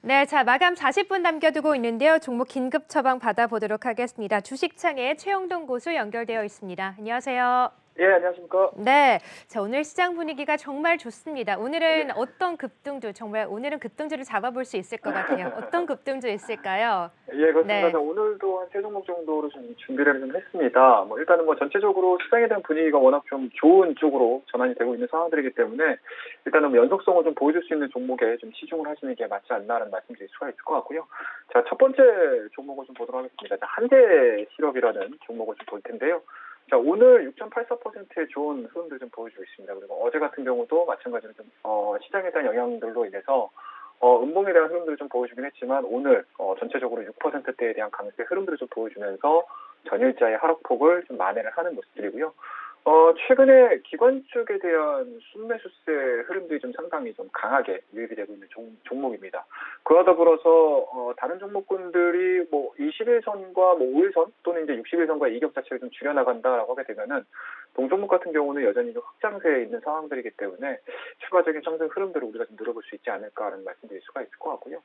네, 자, 마감 40분 남겨두고 있는데요. 종목 긴급 처방 받아보도록 하겠습니다. 주식창에 최영동 고수 연결되어 있습니다. 안녕하세요. 예, 안녕하십니까. 네, 자, 오늘 시장 분위기가 정말 좋습니다. 오늘은 어떤 급등주, 정말 오늘은 급등주를 잡아볼 수 있을 것 같아요. 어떤 급등주 있을까요? 예, 그렇습니다. 네. 자, 오늘도 한 세 종목 정도로 좀 준비를 좀 했습니다. 일단은 전체적으로 시장에 대한 분위기가 워낙 좀 좋은 쪽으로 전환이 되고 있는 상황들이기 때문에 일단은 연속성을 좀 보여줄 수 있는 종목에 좀 치중을 하시는 게 맞지 않나라는 말씀드릴 수가 있을 것 같고요. 자, 첫 번째 종목을 좀 보도록 하겠습니다. 자, 한대실업이라는 종목을 좀 볼 텐데요. 자, 오늘 6.84%의 좋은 흐름들 좀 보여주고 있습니다. 그리고 어제 같은 경우도 마찬가지로 좀, 시장에 대한 영향들로 인해서 음봉에 대한 흐름들을 좀 보여주긴 했지만 오늘 전체적으로 6%대에 대한 강세 흐름들을 좀 보여주면서 전일자의 하락폭을 좀 만회를 하는 모습들이고요. 최근에 기관 쪽에 대한 순매수세 흐름들이 좀 상당히 좀 강하게 유입이 되고 있는 종목입니다. 그와 더불어서 다른 종목군들이 21선과 5일선 또는 이제 60일선과의 이격 자체를 좀 줄여나간다라고 하게 되면은 동종목 같은 경우는 여전히 좀 확장세에 있는 상황들이기 때문에 추가적인 상승 흐름들을 우리가 좀 누려볼 수 있지 않을까라는 말씀드릴 수가 있을 것 같고요.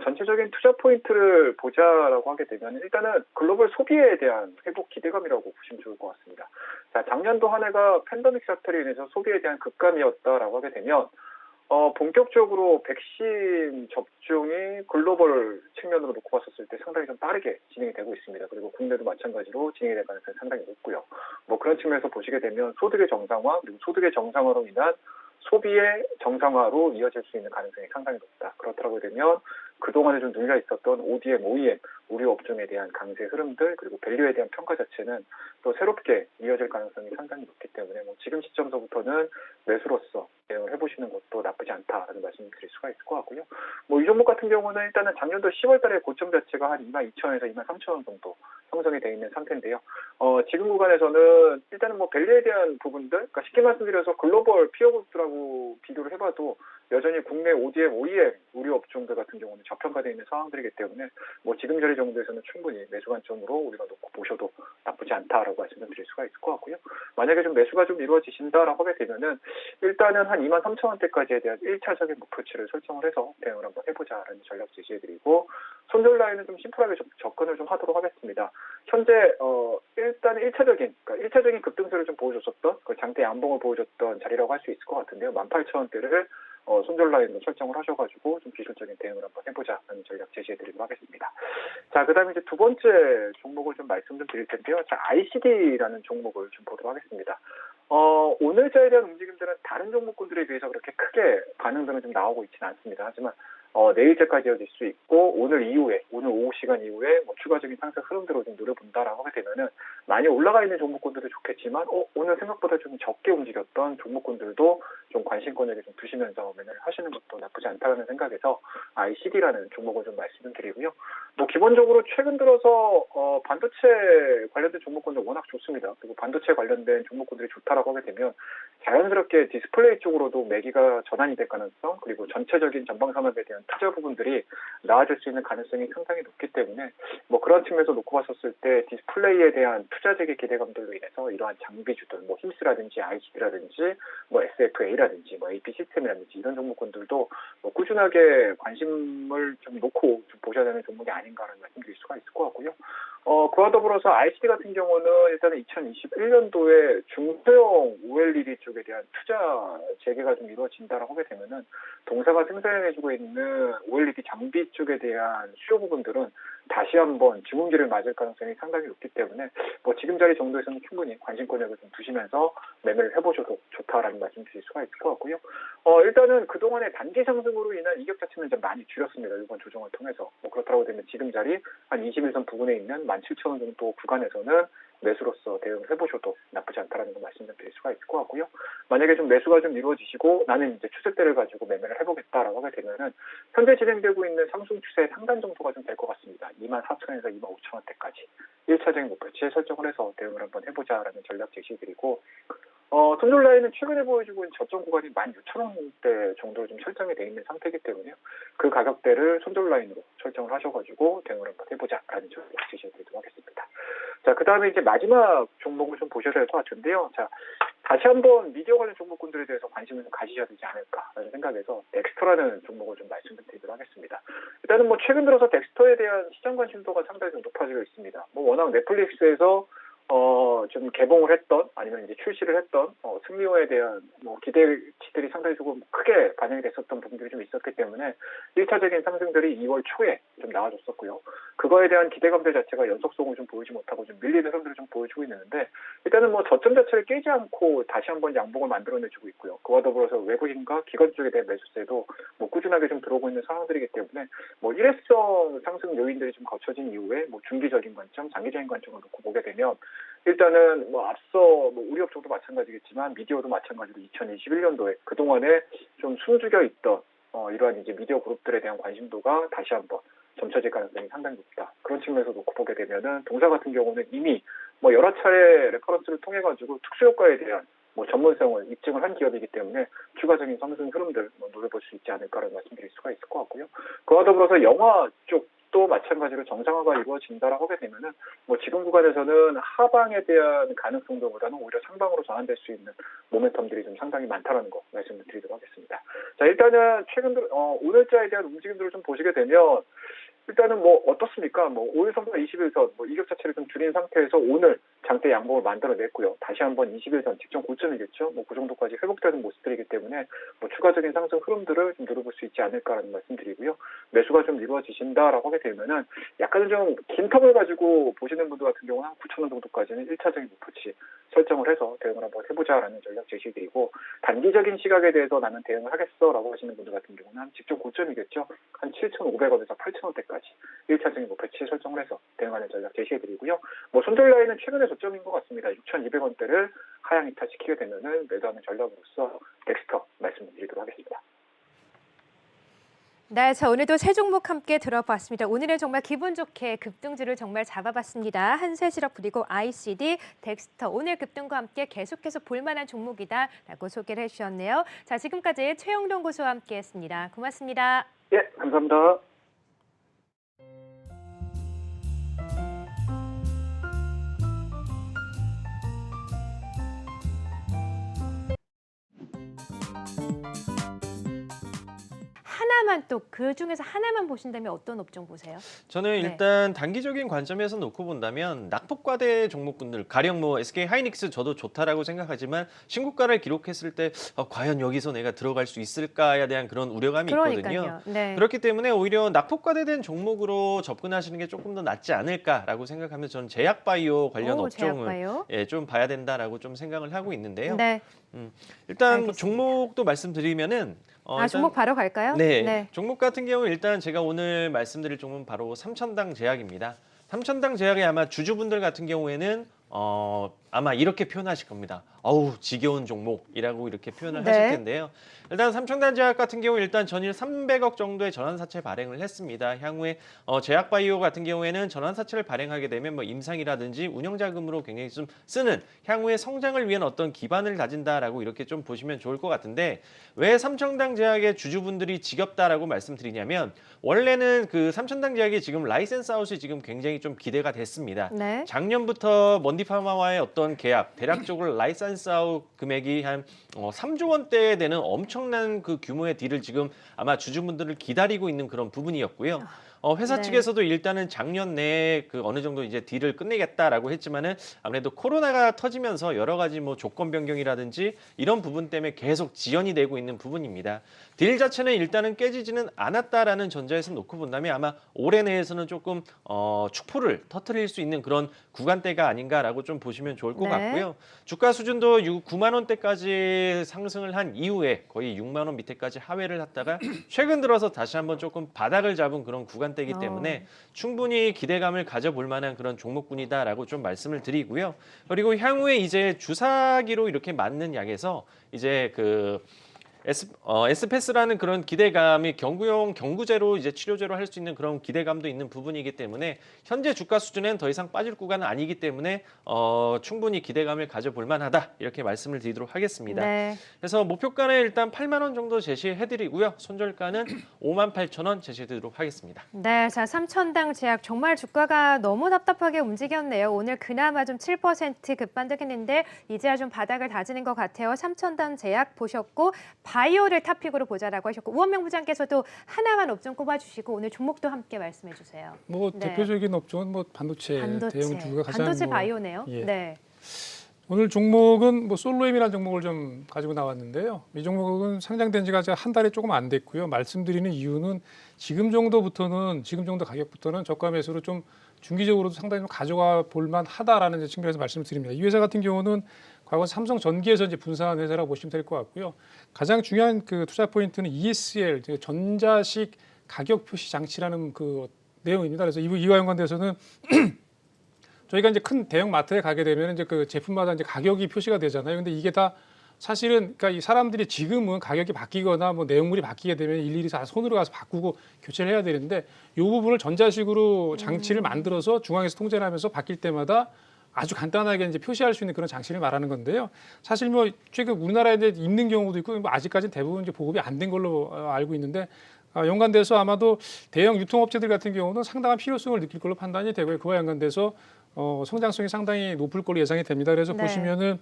전체적인 투자 포인트를 보자라고 하게 되면 일단은 글로벌 소비에 대한 회복 기대감이라고 보시면 좋을 것 같습니다. 자, 작년도 한 해가 팬데믹 사태로 인해서 소비에 대한 급감이었다라고 하게 되면 본격적으로 백신 접종이 글로벌 측면으로 놓고 봤었을 때 상당히 좀 빠르게 진행이 되고 있습니다. 그리고 국내도 마찬가지로 진행이 될 가능성이 상당히 높고요. 그런 측면에서 보시게 되면 소득의 정상화 그리고 소득의 정상화로 인한 소비의 정상화로 이어질 수 있는 가능성이 상당히 높다. 그렇다고 되면 그동안에 좀 눌려 있었던 ODM, OEM, 의료 업종에 대한 강세 흐름들 그리고 밸류에 대한 평가 자체는 또 새롭게 이어질 가능성이 상당히 높기 때문에 지금 시점서부터는 매수로서 대응을 해보시는 것도 나쁘지 않다라는 말씀을 드릴 수가 있을 것 같고요. 이 종목 같은 경우는 일단은 작년도 10월 달에 고점 자체가 한 22,000원에서 23,000원 정도 형성이 되어 있는 상태인데요. 지금 구간에서는 일단은 밸류에 대한 부분들, 그러니까 쉽게 말씀드려서 글로벌 피어그룹들하고 비교를 해봐도 여전히 국내 ODM, OEM 의료 업종들 같은 경우는 저평가되어 있는 상황들이기 때문에 지금 자리 정도에서는 충분히 매수 관점으로 우리가 놓고 보셔도 나쁘지 않다라고 말씀을 드릴 수가 있을 것 같고요. 만약에 좀 매수가 좀 이루어지신다라고 하게 되면은 일단은 한 23,000원대까지에 대한 1차적인 목표치를 설정을 해서 대응을 한번 해보자라는 전략 제시해드리고 손절 라인은 좀 심플하게 접근을 좀 하도록 하겠습니다. 현재 일단 1차적인 급등세를 좀 보여줬었던 그 장대 양봉을 보여줬던 자리라고 할 수 있을 것 같은데요. 18,000원대를 손절 라인으로 설정을 하셔가지고 좀 기술적인 대응을 한번 해보자라는 전략 제시해드리도록 하겠습니다. 자, 그다음에 이제 두 번째 종목을 좀 말씀 좀 드릴 텐데요. 자, ICD라는 종목을 좀 보도록 하겠습니다. 오늘자에 대한 움직임들은 다른 종목군들에 비해서 그렇게 크게 반응들은 좀 나오고 있지는 않습니다. 하지만 내일자까지 이어질 수 있고 오늘 오후 시간 이후에 추가적인 상승 흐름들을 좀 노려본다라고 하게 되면은 많이 올라가 있는 종목군들도 좋겠지만 오늘 생각보다 좀 적게 움직였던 종목군들도 좀 관심권에게 좀 두시면서 매매를 하시는 것도 나쁘지 않다는 생각에서 ICD라는 종목을 좀 말씀을 드리고요. 기본적으로 최근 들어서 반도체 관련된 종목군들 워낙 좋습니다. 그리고 반도체 관련된 종목군들이 좋다라고 하게 되면 자연스럽게 디스플레이 쪽으로도 매기가 전환이 될 가능성 그리고 전체적인 전방 산업에 대한 투자 부분들이 나아질 수 있는 가능성이 상당히 높기 때문에 그런 측면에서 놓고 봤었을 때 디스플레이에 대한 투자적인 기대감들로 인해서 이러한 장비주들 힘스라든지 ICD라든지 SFA라든지 AP 시스템이라든지 이런 종목군들도 꾸준하게 관심을 좀 놓고 좀 보셔야 되는 종목이 아닌가라는 말씀드릴 수가 있을 것 같고요. 그와 더불어서 ICD 같은 경우는 일단은 2021년도에 중소형 OLED 쪽에 대한 투자 재개가 좀 이루어진다라고 하게 되면은 동사가 생산해주고 있는 OLED 장비 쪽에 대한 수요 부분들은 다시 한번 주문기를 맞을 가능성이 상당히 높기 때문에 지금 자리 정도에서는 충분히 관심권역을 좀 두시면서 매매를 해보셔도 좋다라는 말씀 드릴 수가 있을 것 같고요. 일단은 그동안의 단기 상승으로 인한 이격 자체는 좀 많이 줄였습니다. 이번 조정을 통해서. 그렇다고 되면 지금 자리 한 21선 부근에 있는 17,000원 정도 구간에서는 매수로서 대응을 해보셔도 나쁘지 않다라는 걸 말씀 좀 드릴 수가 있을 것 같고요. 만약에 좀 매수가 좀 이루어지시고 나는 이제 추세대를 가지고 매매를 해보겠다라고 하게 되면은 현재 진행되고 있는 상승 추세의 상단 정도가 좀 될 것 같습니다. 24,000원에서 25,000원대까지 1차적인 목표치에 설정을 해서 대응을 한번 해보자라는 전략 제시해드리고 손절 라인은 최근에 보여주고 있는 저점 구간이 16,000원대 정도로 좀 설정이 돼 있는 상태이기 때문에요. 그 가격대를 손절 라인으로 설정을 하셔가지고 대응을 한번 해보자라는 전략 제시해드리도록 하겠습니다. 자, 그 다음에 이제 마지막 종목을 좀 보셔야 될 것 같은데요. 자, 다시 한번 미디어 관련 종목군들에 대해서 관심을 좀 가지셔야 되지 않을까라는 생각에서 덱스터라는 종목을 좀 말씀드리도록 하겠습니다. 일단은 뭐 최근 들어서 덱스터에 대한 시장 관심도가 상당히 좀 높아지고 있습니다. 뭐 워낙 넷플릭스에서 좀 개봉을 했던 아니면 이제 출시를 했던 승리호에 대한 뭐 기대치들이 상당히 조금 크게 반영이 됐었던 부분들이 좀 있었기 때문에 1차적인 상승들이 2월 초에 좀 나와줬었고요. 그거에 대한 기대감들 자체가 연속성을 좀 보이지 못하고 좀 밀리는 흐름들을 좀 보여주고 있는데 일단은 뭐 저점 자체를 깨지 않고 다시 한번 양봉을 만들어내주고 있고요. 그와 더불어서 외국인과 기관 쪽에 대한 매수세도 뭐 꾸준하게 좀 들어오고 있는 상황들이기 때문에 뭐 일회성 상승 요인들이 좀 갖춰진 이후에 뭐 중기적인 관점, 장기적인 관점을 놓고 보게 되면 일단은 뭐 앞서 뭐 우리 업종도 마찬가지겠지만 미디어도 마찬가지로 2021년도에 그동안에 좀 숨죽여 있던 이러한 이제 미디어 그룹들에 대한 관심도가 다시 한번 점쳐질 가능성이 상당히 높다. 그런 측면에서 놓고 보게 되면은 동사 같은 경우는 이미 뭐 여러 차례 레퍼런스를 통해 가지고 특수 효과에 대한 뭐 전문성을 입증을 한 기업이기 때문에 추가적인 상승 흐름들 노려볼 수 있지 않을까라는 말씀드릴 수가 있을 것 같고요. 그와 더불어서 영화 쪽도 마찬가지로 정상화가 이루어진다라고 하게 되면은 뭐 지금 구간에서는 하방에 대한 가능성보다는 오히려 상방으로 전환될 수 있는 모멘텀들이 좀 상당히 많다라는 거 말씀을 드리도록 하겠습니다. 자, 일단은 최근 오늘자에 대한 움직임들을 좀 보시게 되면 일단은 뭐 어떻습니까? 뭐 5일선과 21선 뭐 이격 자체를 좀 줄인 상태에서 오늘 장대 양봉을 만들어냈고요. 다시 한번 21선 직전 고점이겠죠. 뭐 그 정도까지 회복되는 모습들이기 때문에 뭐 추가적인 상승 흐름들을 좀 누려볼 수 있지 않을까라는 말씀드리고요. 매수가 좀 이루어지신다라고 하게 되면은 약간은 좀 긴 텀을 가지고 보시는 분들 같은 경우는 한 9,000원 정도까지는 1차적인 목표치 설정을 해서 대응을 한번 해보자라는 전략 제시드리고 단기적인 시각에 대해서 나는 대응을 하겠어라고 하시는 분들 같은 경우는 한 직전 고점이겠죠. 한 7,500원에서 8,000원대까지 1차적인 목표치 설정을 해서 대응하는 전략 제시해드리고요. 뭐 손절 라인은 최근에 저점인 것 같습니다. 6,200원대를 하향 이탈시키게 되면은 매도하는 전략으로서 덱스터 말씀드리도록 하겠습니다. 네, 자 오늘도 세 종목 함께 들어봤습니다. 오늘은 정말 기분 좋게 급등주를 정말 잡아봤습니다. 한세실업 그리고 ICD, 덱스터 오늘 급등과 함께 계속해서 볼만한 종목이다라고 소개를 해주셨네요. 자 지금까지 최영동 고수와 함께했습니다. 고맙습니다. 예, 감사합니다. 하나만 또 그 중에서 하나만 보신다면 어떤 업종 보세요? 저는 네. 일단 단기적인 관점에서 놓고 본다면 낙폭과대 종목군들 가령 뭐 SK 하이닉스 저도 좋다라고 생각하지만 신고가를 기록했을 때 과연 여기서 내가 들어갈 수 있을까에 대한 그런 우려감이 있거든요. 그러니까요. 네. 그렇기 때문에 오히려 낙폭과대된 종목으로 접근하시는 게 조금 더 낫지 않을까라고 생각하면서 저는 제약바이오 관련 업종을 제약바이오. 좀 봐야 된다라고 좀 생각을 하고 있는데요. 네. 일단 알겠습니다. 종목도 말씀드리면은 일단 종목 바로 갈까요? 네, 종목 같은 경우 일단 제가 오늘 말씀드릴 종목은 바로 삼천당 제약입니다. 삼천당 제약의 아마 주주분들 같은 경우에는 아마 이렇게 표현하실 겁니다. 어우 지겨운 종목이라고 이렇게 표현을 네. 하실 텐데요. 일단 삼천당 제약 같은 경우 일단 전일 300억 정도의 전환사채 발행을 했습니다. 향후에 제약바이오 같은 경우에는 전환사채를 발행하게 되면 뭐 임상이라든지 운영자금으로 굉장히 좀 쓰는 향후의 성장을 위한 어떤 기반을 다진다라고 이렇게 좀 보시면 좋을 것 같은데 왜 삼천당 제약의 주주분들이 지겹다라고 말씀드리냐면 원래는 그 삼천당 제약이 지금 라이센스 아웃이 지금 굉장히 좀 기대가 됐습니다. 네. 작년부터 먼디파마와의 어떤 계약, 대략적으로 라이센스 아웃 금액이 한 3조 원대에 되는 엄청난 그 규모의 딜을 지금 아마 주주분들을 기다리고 있는 그런 부분이었고요. 회사 네. 측에서도 일단은 작년 내에 그 어느 정도 이제 딜을 끝내겠다라고 했지만은 아무래도 코로나가 터지면서 여러 가지 뭐 조건 변경이라든지 이런 부분 때문에 계속 지연이 되고 있는 부분입니다. 딜 자체는 일단은 깨지지는 않았다라는 전제에서 놓고 본다면 아마 올해 내에서는 조금 축포를 터뜨릴 수 있는 그런 구간대가 아닌가라고 좀 보시면 좋을 것 네. 같고요. 주가 수준도 9만 원대까지 상승을 한 이후에 거의 6만 원 밑에까지 하회를 했다가 최근 들어서 다시 한번 조금 바닥을 잡은 그런 구간대이기 때문에 충분히 기대감을 가져볼 만한 그런 종목군이다라고 좀 말씀을 드리고요. 그리고 향후에 이제 주사기로 이렇게 맞는 약에서 이제 그 S패스라는 그런 기대감이 경구용 경구제로 이제 치료제로 할 수 있는 그런 기대감도 있는 부분이기 때문에 현재 주가 수준엔 더 이상 빠질 구간은 아니기 때문에 충분히 기대감을 가져볼 만하다 이렇게 말씀을 드리도록 하겠습니다. 네. 그래서 목표가는 일단 8만 원 정도 제시해드리고요. 손절가는 58,000원 제시해드리도록 하겠습니다. 네, 자, 3천당 제약 정말 주가가 너무 답답하게 움직였네요. 오늘 그나마 좀 7% 급반등했는데 이제야 좀 바닥을 다지는 것 같아요. 3천당 제약 보셨고 바이오를 탑픽으로 보자라고 하셨고 우원명 부장께서도 하나만 업종 꼽아주시고 오늘 종목도 함께 말씀해 주세요. 뭐 네. 대표적인 업종은 뭐 반도체 대형 주가 가장 반도체 뭐, 바이오네요. 예. 네. 오늘 종목은 뭐 솔로엠이라는 종목을 좀 가지고 나왔는데요. 이 종목은 상장된 지가 한 달이 조금 안 됐고요. 말씀드리는 이유는 지금 정도 가격부터는 저가 매수로 좀 중기적으로도 상당히 좀 가져가 볼 만하다라는 측면에서 말씀을 드립니다. 이 회사 같은 경우는 과거 삼성전기에서 이제 분사한 회사라고 보시면 될 것 같고요. 가장 중요한 그 투자 포인트는 ESL, 전자식 가격 표시 장치라는 그 내용입니다. 그래서 이와 연관돼서는 저희가 이제 큰 대형 마트에 가게 되면 이제 그 제품마다 이제 가격이 표시가 되잖아요. 근데 이게 다 사실은 그러니까 이 사람들이 지금은 가격이 바뀌거나 뭐 내용물이 바뀌게 되면 일일이 다 손으로 가서 바꾸고 교체를 해야 되는데 이 부분을 전자식으로 장치를 만들어서 중앙에서 통제를 하면서 바뀔 때마다 아주 간단하게 이제 표시할 수 있는 그런 장치를 말하는 건데요. 사실 뭐 최근 우리나라에 이제 있는 경우도 있고 뭐 아직까지는 대부분 이제 보급이 안 된 걸로 알고 있는데 연관돼서 아마도 대형 유통업체들 같은 경우는 상당한 필요성을 느낄 걸로 판단이 되고요. 그와 연관돼서 성장성이 상당히 높을 걸로 예상이 됩니다. 그래서 네. 보시면은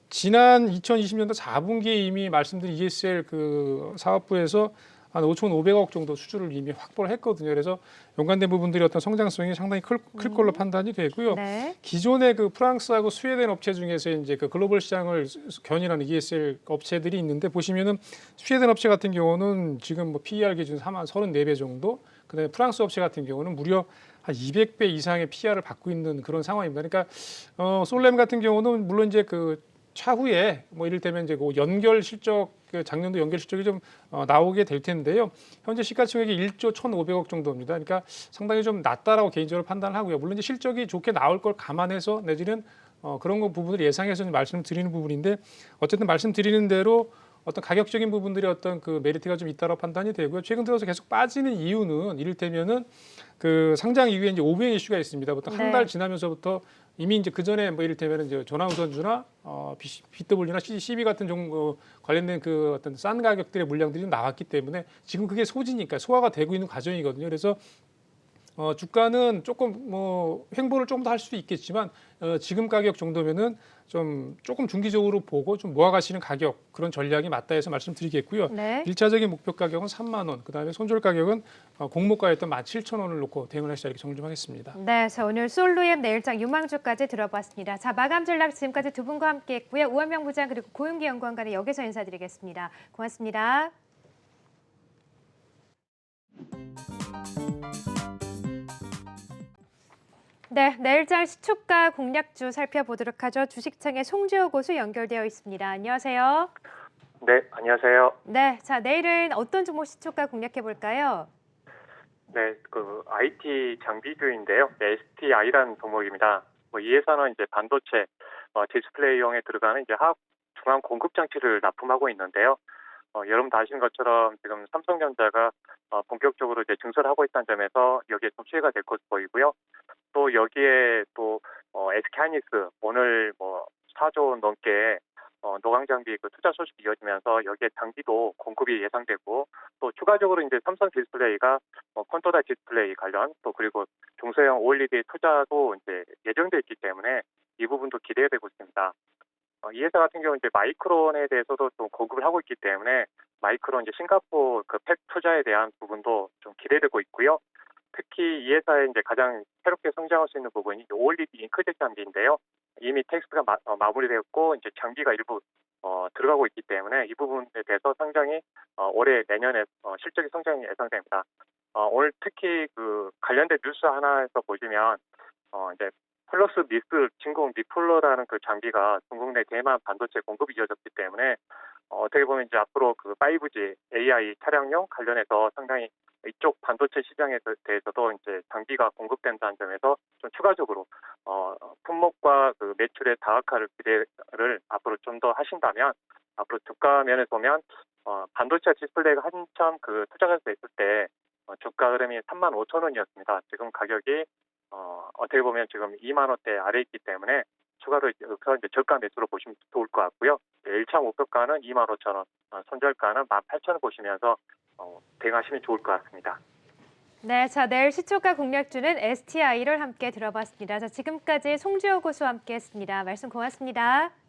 지난 2020년도 4분기에 이미 말씀드린 ESL 그 사업부에서 한 5,500억 정도 수주를 이미 확보를 했거든요. 그래서 연관된 부분들이 어떤 성장성이 상당히 클 걸로 판단이 되고요. 네. 기존의 그 프랑스하고 스웨덴 업체 중에서 이제 그 글로벌 시장을 견인하는 ESL 업체들이 있는데 보시면은 스웨덴 업체 같은 경우는 지금 뭐 PER 기준 34배 정도, 그다음에 프랑스 업체 같은 경우는 무려 한 200배 이상의 PER을 받고 있는 그런 상황입니다. 그러니까 솔렘 같은 경우는 물론 이제 그 차후에 뭐 이를테면 이제 그 연결 실적 그 작년도 연결 실적이 좀 나오게 될 텐데요. 현재 시가총액이 1조 1,500억 정도입니다. 그러니까 상당히 좀 낮다라고 개인적으로 판단을 하고요. 물론 이제 실적이 좋게 나올 걸 감안해서 내지는 그런 거 부분을 예상해서 말씀드리는 부분인데 어쨌든 말씀드리는 대로 어떤 가격적인 부분들이 어떤 그 메리트가 좀 있다고 판단이 되고요. 최근 들어서 계속 빠지는 이유는 이를테면은 그 상장 이후에 이제 오브행 이슈가 있습니다. 보통 한 달 지나면서부터 이미 이제 그 전에 뭐 이를테면 이제 조남우선주나 BW나 CB 같은 종목 관련된 그 어떤 싼 가격들의 물량들이 좀 나왔기 때문에 지금 그게 소지니까 소화가 되고 있는 과정이거든요. 그래서 주가는 조금 뭐 횡보를 좀 더 할 수도 있겠지만 지금 가격 정도면은 좀 조금 중기적으로 보고 좀 모아가시는 가격 그런 전략이 맞다 해서 말씀드리겠고요. 네. 1차적인 목표 가격은 3만 원, 그다음에 손절 가격은 공모가였던 17,000원을 놓고 대응을 하시자 이렇게 정리 좀 하겠습니다. 네, 자 오늘 솔로엠 내일장 유망주까지 들어봤습니다. 자 마감 전략 지금까지 두 분과 함께했고요. 우원명 부장 그리고 고윤기 연구원과는 여기서 인사드리겠습니다. 고맙습니다. 네, 내일장 시초가 공략주 살펴보도록 하죠. 주식창의 송지호 고수 연결되어 있습니다. 안녕하세요. 네, 안녕하세요. 네, 자 내일은 어떤 종목 시초가 공략해 볼까요? 네, 그 IT 장비주인데요. STI라는 종목입니다. 이 회사는 이제 반도체, 디스플레이용에 들어가는 이제 화학 중앙 공급 장치를 납품하고 있는데요. 여러분 다 아시는 것처럼 지금 삼성전자가 본격적으로 이제 증설을 하고 있다는 점에서 여기에 좀 수혜가 될 것으로 보이고요. 또 여기에 또 SK하이닉스 오늘 뭐 4조 원 넘게 노광장비 그 투자 소식이 이어지면서 여기에 장비도 공급이 예상되고 또 추가적으로 이제 삼성 디스플레이가 컨토다 디스플레이 관련 또 그리고 중소형 OLED 투자도 이제 예정돼 있기 때문에 이 부분도 기대되고 있습니다. 이 회사 같은 경우 이제 마이크론에 대해서도 좀 공급을 하고 있기 때문에 마이크론 이제 싱가포르 그 팩 투자에 대한 부분도 좀 기대되고 있고요. 특히 이 회사의 이제 가장 새롭게 성장할 수 있는 부분이 OLED 잉크젯 장비인데요. 이미 텍스트가 마무리되었고 이제 장비가 일부 들어가고 있기 때문에 이 부분에 대해서 상당히 올해 내년에 실적의 성장이 예상됩니다. 오늘 특히 그 관련된 뉴스 하나에서 보시면 이제 플러스 미스 진공 리폴러라는 그 장비가 중국 내 대만 반도체 공급이 이어졌기 때문에 어떻게 보면 이제 앞으로 그 5G AI 차량용 관련해서 상당히 이쪽 반도체 시장에 대해서도 이제 장비가 공급된다는 점에서 좀 추가적으로 품목과 그 매출의 다각화를 기대를 앞으로 좀 더 하신다면 앞으로 주가 면에서 보면 반도체 디스플레이가 한참 그 투자가 됐을 때 주가 흐름이 35,000원이었습니다. 지금 가격이 어떻게 보면 지금 2만 원대 아래 있기 때문에 추가로 여기서 이제 저가 매수로 보시면 좋을 것 같고요. 1차 목표가는 25,000원, 손절가는 18,000원 보시면서 대응하시면 좋을 것 같습니다. 네, 자 내일 시초가 공략주는 STI를 함께 들어봤습니다. 자 지금까지 송주호 고수와 함께했습니다. 말씀 고맙습니다.